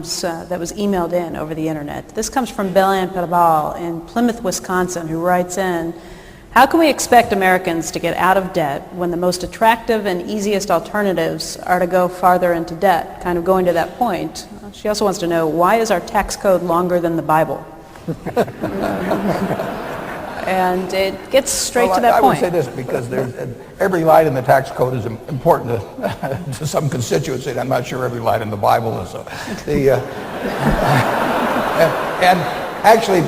comes that was emailed in over the internet. This comes from Belen Perabal in Plymouth, Wisconsin, who writes in, how can we expect Americans to get out of debt when the most attractive and easiest alternatives are to go farther into debt? Kind of going to that point, she also wants to know, why is our tax code longer than the Bible? And it gets straight to that point. I would say this because every line in the tax code is important to some constituency, and I'm not sure every line in the Bible is. So and actually,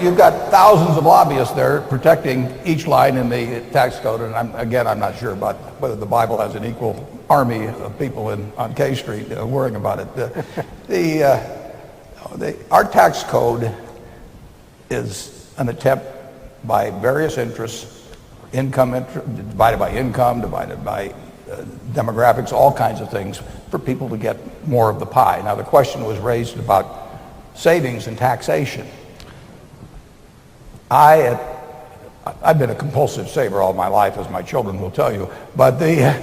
you've got thousands of lobbyists there protecting each line in the tax code, and I'm not sure about whether the Bible has an equal army of people on K Street worrying about it. Our tax code is an attempt by various interests, divided by income, divided by demographics, all kinds of things, for people to get more of the pie. Now, the question was raised about savings and taxation. I've been a compulsive saver all my life, as my children will tell you, but I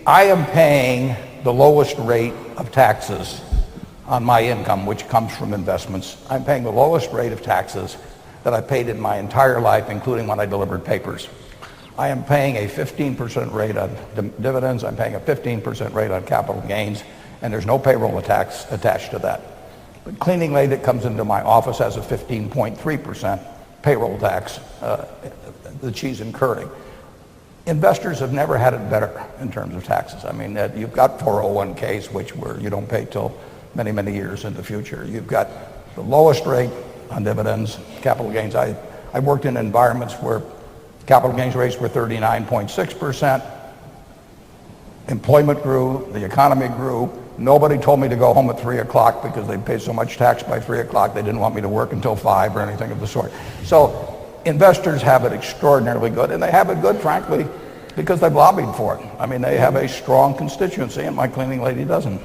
am paying the lowest rate of taxes on my income, which comes from investments. I'm paying the lowest rate of taxes that I paid in my entire life, including when I delivered papers. I am paying a 15% rate on dividends, I'm paying a 15% rate on capital gains, and there's no payroll tax attached to that. The cleaning lady that comes into my office has a 15.3% payroll tax that she's incurring. Investors have never had it better in terms of taxes. I mean, you've got 401ks, where you don't pay till many, many years in the future. You've got the lowest rate on dividends, capital gains. I worked in environments where capital gains rates were 39.6%. Employment grew, the economy grew. Nobody told me to go home at 3 o'clock because they paid so much tax by 3 o'clock they didn't want me to work until 5 or anything of the sort. So investors have it extraordinarily good, and they have it good, frankly, because they've lobbied for it. I mean, they have a strong constituency, and my cleaning lady doesn't.